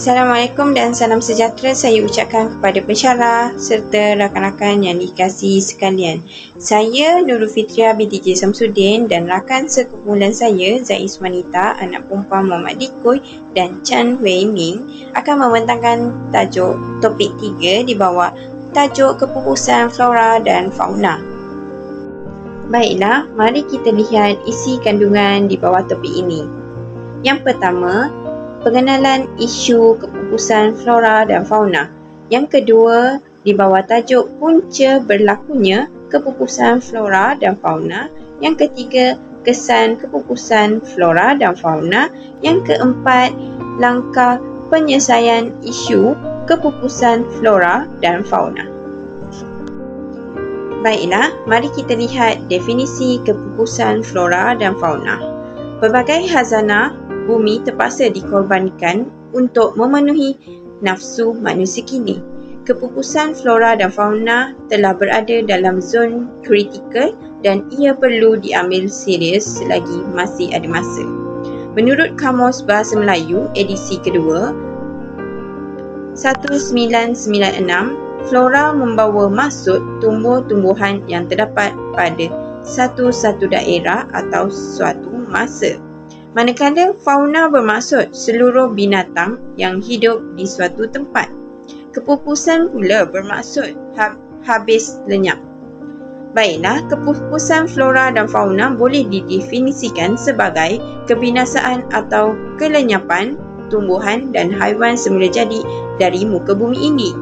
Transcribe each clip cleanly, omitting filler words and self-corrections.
Assalamualaikum dan salam sejahtera saya ucapkan kepada pensyarah serta rakan-rakan yang dikasihi sekalian. Saya Nurul Fitria binti J. Samsudin dan rakan sekumpulan saya Zaiz Wanita, anak perempuan Muhammad Dikoy dan Chan Wei Ming akan membentangkan tajuk topik 3 di bawah tajuk kepupusan flora dan fauna. Baiklah, mari kita lihat isi kandungan di bawah topik ini. Yang pertama, pengenalan isu kepupusan flora dan fauna. Yang kedua, di bawah tajuk punca berlakunya kepupusan flora dan fauna. Yang ketiga, kesan kepupusan flora dan fauna. Yang keempat, langkah penyelesaian isu kepupusan flora dan fauna. Baiklah, mari kita lihat definisi kepupusan flora dan fauna. Pelbagai khazanah bumi terpaksa dikorbankan untuk memenuhi nafsu manusia kini. Kepupusan flora dan fauna telah berada dalam zon kritikal dan ia perlu diambil serius selagi masih ada masa. Menurut Kamus Bahasa Melayu edisi kedua 1996, flora membawa maksud tumbuh-tumbuhan yang terdapat pada satu daerah atau suatu masa. Manakala fauna bermaksud seluruh binatang yang hidup di suatu tempat. Kepupusan pula bermaksud habis lenyap. Baiklah, kepupusan flora dan fauna boleh didefinisikan sebagai kebinasaan atau kelenyapan tumbuhan dan haiwan semula jadi dari muka bumi ini.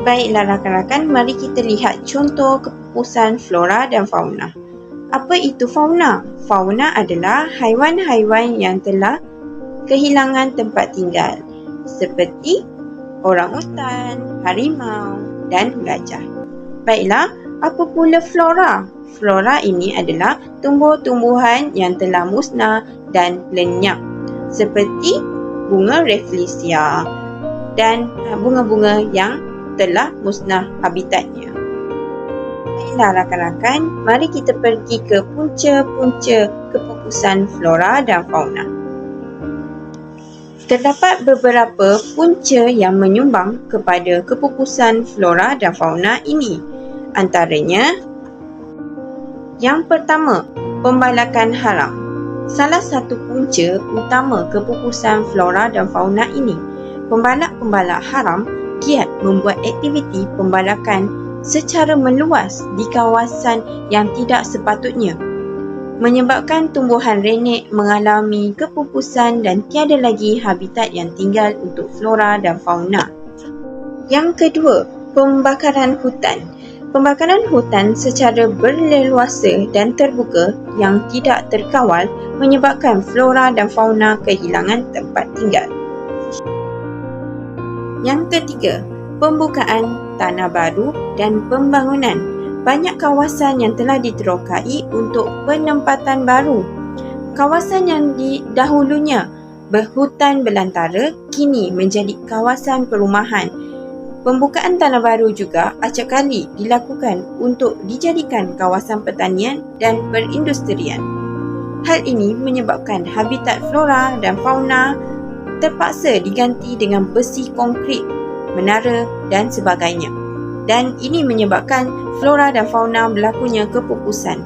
Baiklah rakan-rakan, mari kita lihat contoh kepupusan flora dan fauna. Apa itu fauna? Fauna adalah haiwan-haiwan yang telah kehilangan tempat tinggal seperti orangutan, harimau dan gajah. Baiklah, apa pula flora? Flora ini adalah tumbuh-tumbuhan yang telah musnah dan lenyap seperti bunga rafflesia dan bunga-bunga yang telah musnah habitatnya. Baiklah rakan-rakan, mari kita pergi ke punca-punca kepupusan flora dan fauna. Terdapat beberapa punca yang menyumbang kepada kepupusan flora dan fauna ini. Antaranya, yang pertama, pembalakan haram. Salah satu punca utama kepupusan flora dan fauna ini, pembalak-pembalak haram giat membuat aktiviti pembalakan secara meluas di kawasan yang tidak sepatutnya, menyebabkan tumbuhan renek mengalami kepupusan dan tiada lagi habitat yang tinggal untuk flora dan fauna. Yang kedua, pembakaran hutan. Pembakaran hutan secara berleluasa dan terbuka yang tidak terkawal menyebabkan flora dan fauna kehilangan tempat tinggal. Yang ketiga, pembukaan tanah baru dan pembangunan. Banyak kawasan yang telah diterokai untuk penempatan baru. Kawasan yang dahulunya berhutan belantara kini menjadi kawasan perumahan. Pembukaan tanah baru juga acap kali dilakukan untuk dijadikan kawasan pertanian dan perindustrian. Hal ini menyebabkan habitat flora dan fauna terpaksa diganti dengan besi konkrit, menara dan sebagainya. Dan ini menyebabkan flora dan fauna berlakunya kepupusan.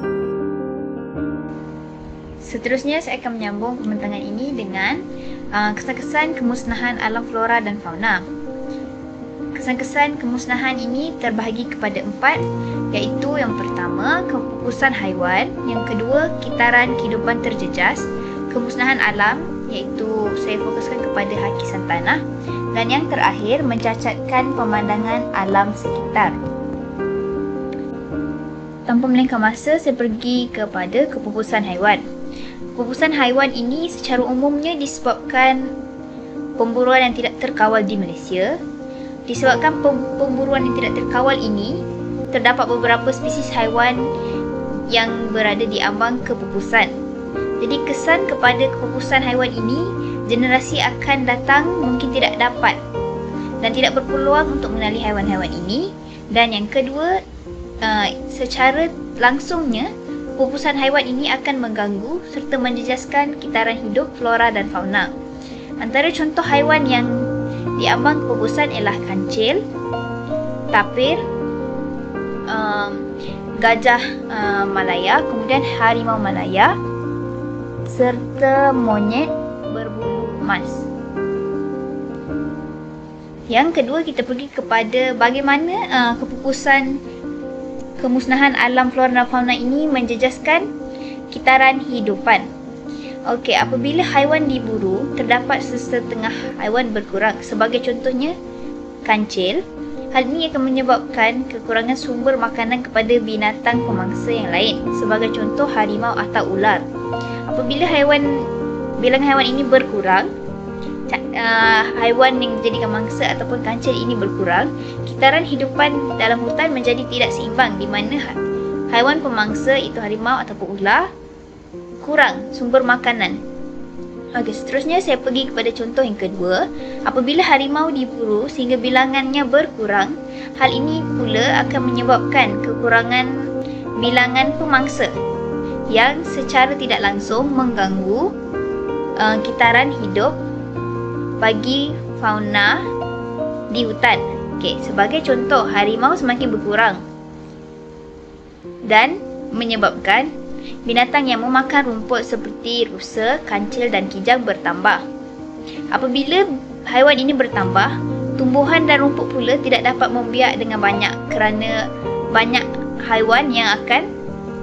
Seterusnya saya akan menyambung pembentangan ini dengan kesan-kesan kemusnahan alam flora dan fauna. Kesan-kesan kemusnahan ini terbahagi kepada 4, iaitu yang pertama, kepupusan haiwan, yang kedua, kitaran kehidupan terjejas, kemusnahan alam, iaitu saya fokuskan kepada hakisan tanah, dan yang terakhir, mencacatkan pemandangan alam sekitar. Tanpa melengah masa, saya pergi kepada kepupusan haiwan. Kepupusan haiwan ini secara umumnya disebabkan pemburuan yang tidak terkawal di Malaysia. Disebabkan pemburuan yang tidak terkawal ini, terdapat beberapa spesies haiwan yang berada di ambang kepupusan. Jadi kesan kepada kepupusan haiwan ini, generasi akan datang mungkin tidak dapat dan tidak berpeluang untuk mengenali haiwan-haiwan ini. Dan yang kedua, secara langsungnya kepupusan haiwan ini akan mengganggu serta menjejaskan kitaran hidup flora dan fauna. Antara contoh haiwan yang diambang kepupusan ialah kancil, tapir, gajah Malaya, kemudian harimau Malaya, serta monyet berbulu emas. Yang kedua, kita pergi kepada bagaimana kemusnahan alam flora dan fauna ini menjejaskan kitaran hidupan. Okey, apabila haiwan diburu, terdapat sesetengah haiwan berkurang. Sebagai contohnya, kancil. Hal ini akan menyebabkan kekurangan sumber makanan kepada binatang pemangsa yang lain. Sebagai contoh, harimau atau ular. Apabila bilangan haiwan ini berkurang, haiwan yang dijadikan mangsa ataupun kancil ini berkurang, kitaran hidupan dalam hutan menjadi tidak seimbang, di mana haiwan pemangsa iaitu harimau ataupun ular kurang sumber makanan. Okey, seterusnya saya pergi kepada contoh yang kedua. Apabila harimau diburu sehingga bilangannya berkurang, hal ini pula akan menyebabkan kekurangan bilangan pemangsa yang secara tidak langsung mengganggu kitaran hidup bagi fauna di hutan. Okey, sebagai contoh, harimau semakin berkurang dan menyebabkan binatang yang memakan rumput seperti rusa, kancil dan kijang bertambah. Apabila haiwan ini bertambah, tumbuhan dan rumput pula tidak dapat membiak dengan banyak kerana banyak haiwan yang akan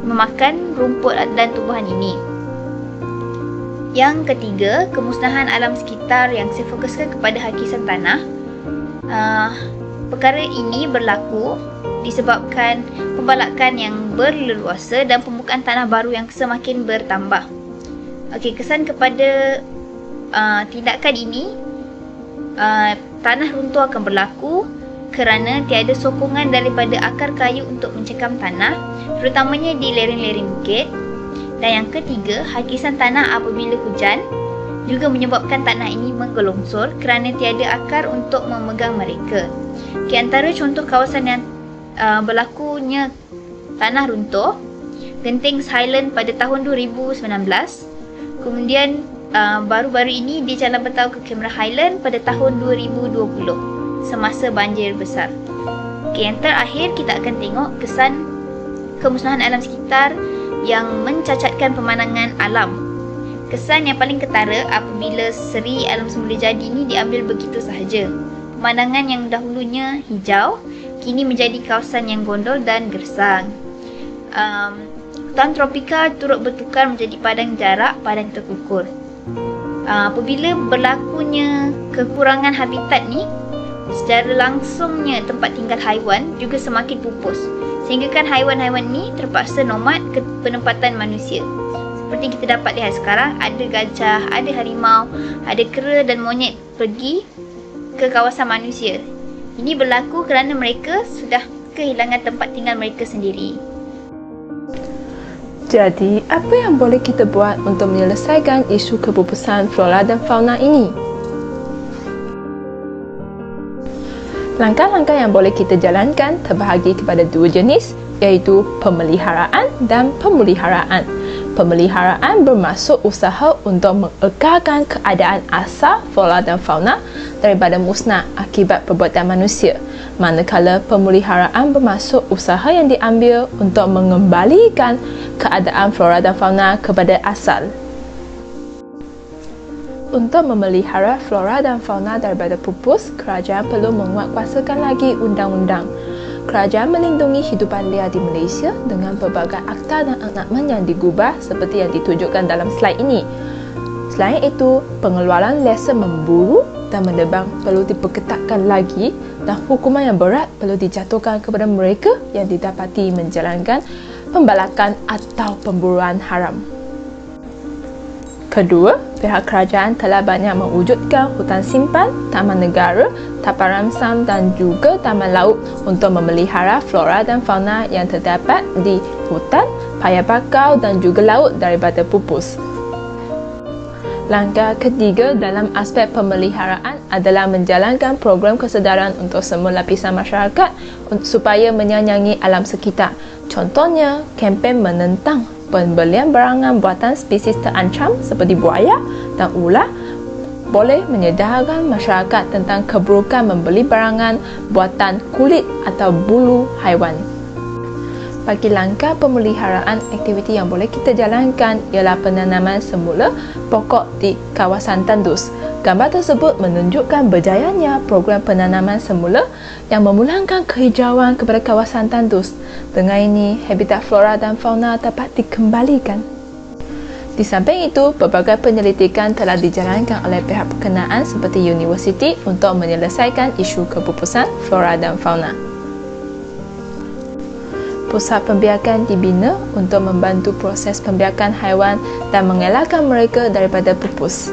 memakan rumput dan tumbuhan ini. Yang ketiga, kemusnahan alam sekitar yang saya fokuskan kepada hakisan tanah. Perkara ini berlaku disebabkan pembalakan yang berleluasa dan pembukaan tanah baru yang semakin bertambah. Okey, kesan kepada tindakan ini, tanah runtuh akan berlaku kerana tiada sokongan daripada akar kayu untuk mencekam tanah, terutamanya di lereng-lereng bukit. Dan yang ketiga, hakisan tanah apabila hujan juga menyebabkan tanah ini menggelongsor kerana tiada akar untuk memegang mereka. Okey, antara contoh kawasan yang berlakunya tanah runtuh, Genting Highland pada tahun 2019. Kemudian baru-baru ini di Jalan Bertahu ke Cameron Highland pada tahun 2020 semasa banjir besar. Okey, yang terakhir kita akan tengok kesan kemusnahan alam sekitar yang mencacatkan pemandangan alam. Kesan yang paling ketara apabila seri alam semula jadi ini diambil begitu sahaja. Pemandangan yang dahulunya hijau kini menjadi kawasan yang gondol dan gersang. Hutan tropika turut bertukar menjadi padang jarak, padang terkukur. Apabila berlakunya kekurangan habitat ni, secara langsungnya tempat tinggal haiwan juga semakin pupus, sehingga kan haiwan-haiwan ni terpaksa nomad ke penempatan manusia. Seperti kita dapat lihat sekarang, ada gajah, ada harimau, ada kera dan monyet pergi ke kawasan manusia. Ini berlaku kerana mereka sudah kehilangan tempat tinggal mereka sendiri. Jadi, apa yang boleh kita buat untuk menyelesaikan isu kepupusan flora dan fauna ini? Langkah-langkah yang boleh kita jalankan terbahagi kepada dua jenis, iaitu pemeliharaan dan pemuliharaan. Pemeliharaan bermaksud usaha untuk mengekalkan keadaan asal flora dan fauna daripada musnah akibat perbuatan manusia. Manakala pemeliharaan bermaksud usaha yang diambil untuk mengembalikan keadaan flora dan fauna kepada asal. Untuk memelihara flora dan fauna daripada pupus, kerajaan perlu menguatkuasakan lagi undang-undang. Kerajaan melindungi hidupan liar di Malaysia dengan pelbagai akta dan enakmen yang digubah seperti yang ditunjukkan dalam slide ini. Selain itu, pengeluaran lesen memburu dan menebang perlu diperketatkan lagi dan hukuman yang berat perlu dijatuhkan kepada mereka yang didapati menjalankan pembalakan atau pemburuan haram. Kedua, pihak kerajaan telah banyak mewujudkan hutan simpan, taman negara, tapan ramsam dan juga taman laut untuk memelihara flora dan fauna yang terdapat di hutan, paya bakau dan juga laut daripada pupus. Langkah ketiga dalam aspek pemeliharaan adalah menjalankan program kesedaran untuk semua lapisan masyarakat supaya menyayangi alam sekitar. Contohnya, kempen menentang pembelian barangan buatan spesies terancam seperti buaya dan ular boleh menyedarkan masyarakat tentang keburukan membeli barangan buatan kulit atau bulu haiwan. Bagi langkah pemeliharaan, aktiviti yang boleh kita jalankan ialah penanaman semula pokok di kawasan tandus. Gambar tersebut menunjukkan berjayanya program penanaman semula yang memulangkan kehijauan kepada kawasan tandus. Dengan ini, habitat flora dan fauna dapat dikembalikan. Di samping itu, pelbagai penyelidikan telah dijalankan oleh pihak berkenaan seperti universiti untuk menyelesaikan isu kepupusan flora dan fauna. Pusat pembiakan dibina untuk membantu proses pembiakan haiwan dan mengelakkan mereka daripada pupus.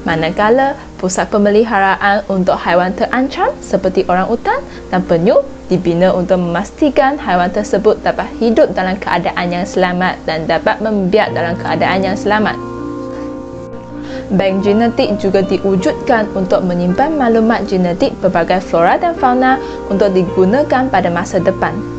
Manakala pusat pemeliharaan untuk haiwan terancam seperti orangutan dan penyu dibina untuk memastikan haiwan tersebut dapat hidup dalam keadaan yang selamat dan dapat membiak dalam keadaan yang selamat. Bank genetik juga diwujudkan untuk menyimpan maklumat genetik pelbagai flora dan fauna untuk digunakan pada masa depan.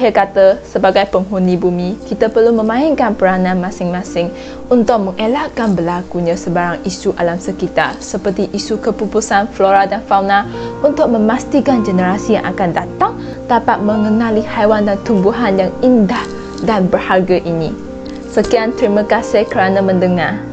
Akhir kata, sebagai penghuni bumi, kita perlu memainkan peranan masing-masing untuk mengelakkan berlakunya sebarang isu alam sekitar seperti isu kepupusan flora dan fauna untuk memastikan generasi yang akan datang dapat mengenali haiwan dan tumbuhan yang indah dan berharga ini. Sekian, terima kasih kerana mendengar.